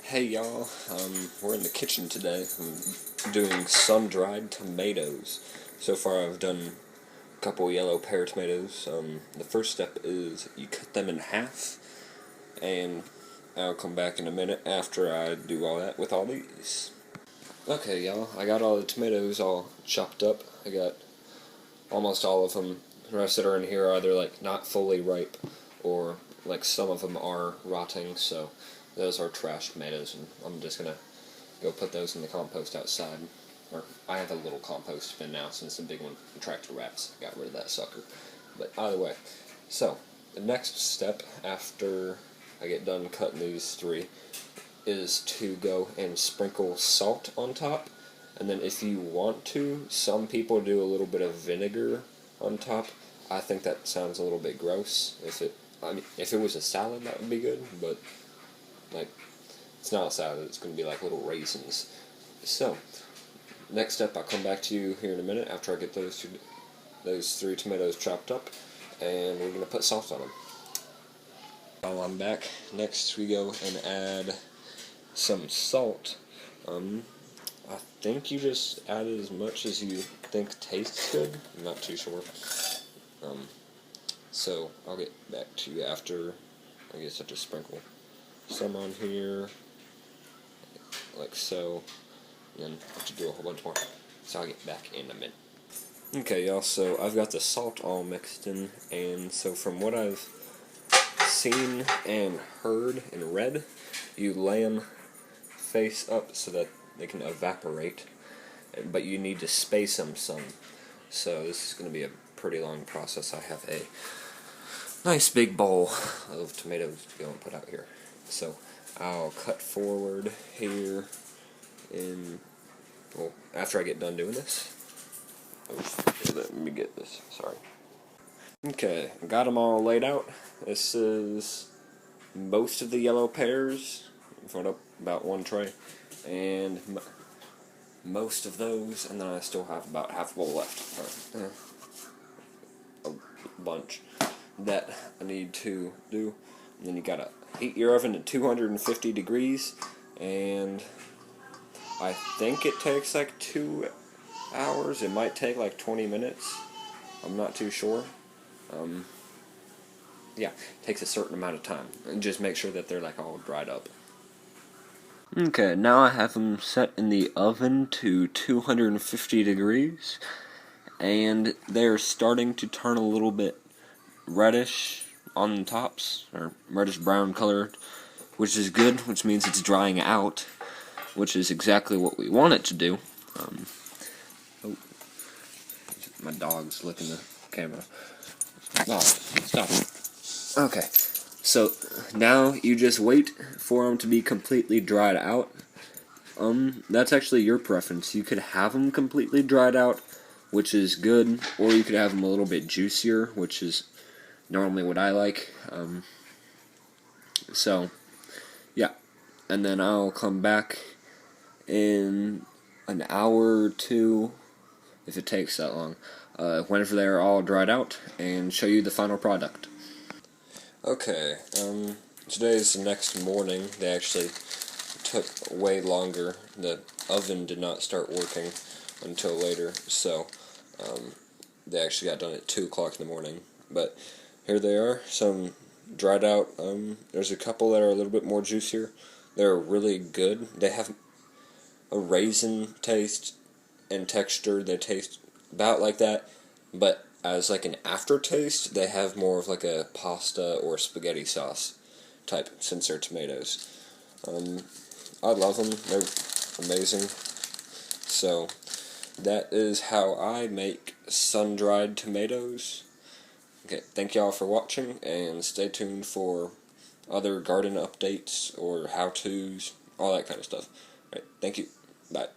Hey y'all, we're in the kitchen today. I'm doing sun-dried tomatoes. So far I've done a couple yellow pear tomatoes. The first step is you cut them in half, and I'll come back in a minute after I do all that with all these. Okay y'all, I got all the tomatoes all chopped up. I got almost all of them. The rest that are in here are either like not fully ripe, or like some of them are rotting, so those are trash tomatoes, and I'm just gonna go put those in the compost outside. Or I have a little compost bin now since the big one attracted rats. I got rid of that sucker. But either way, so the next step after I get done cutting these three is to go and sprinkle salt on top. And then if you want to, some people do a little bit of vinegar on top. I think that sounds a little bit gross. If it was a salad, that would be good, but like, it's not a salad, it's going to be like little raisins. So, next step, I'll come back to you here in a minute after I get those three tomatoes chopped up, and we're going to put salt on them. While I'm back, next we go and add some salt. I think you just add as much as you think tastes good. I'm not too sure. So I'll get back to you after I guess I just sprinkle some on here, like so, and then I have to do a whole bunch more. So I'll get back in a minute. Okay, y'all, so I've got the salt all mixed in, and so from what I've seen and heard and read, you lay them face up so that they can evaporate, but you need to space them some. So this is going to be a pretty long process. I have a nice big bowl of tomatoes to go and put out here. So I'll cut forward here after I get done doing this. Let me get this, sorry. Okay, got them all laid out. This is most of the yellow pears. Filled up about one tray. And most of those, and then I still have about half a bowl left. A bunch that I need to do. And then you gotta heat your oven to 250 degrees, and I think it takes like 2 hours. It might take like 20 minutes. I'm not too sure. Yeah, it takes a certain amount of time. And just make sure that they're like all dried up. Okay, now I have them set in the oven to 250 degrees, and they're starting to turn a little bit reddish on the tops, or reddish brown colored, which is good, which means it's drying out, which is exactly what we want it to do. My dog's licking the camera. Oh, stop it. Okay, so now you just wait for them to be completely dried out. That's actually your preference. You could have them completely dried out, which is good, or you could have them a little bit juicier, which is normally what I like. So, yeah. And then I'll come back in an hour or two, if it takes that long, whenever they're all dried out, and show you the final product. Okay, today's the next morning. They actually took way longer. The oven did not start working until later, so they actually got done at 2 o'clock in the morning. But here they are, some dried out. There's a couple that are a little bit more juicier. They're really good. They have a raisin taste and texture. They taste about like that, but as like an aftertaste, they have more of like a pasta or spaghetti sauce type, since they're tomatoes. I love them. They're amazing. So that is how I make sun-dried tomatoes. Okay, thank y'all for watching, and stay tuned for other garden updates or how-tos, all that kind of stuff. All right, thank you. Bye.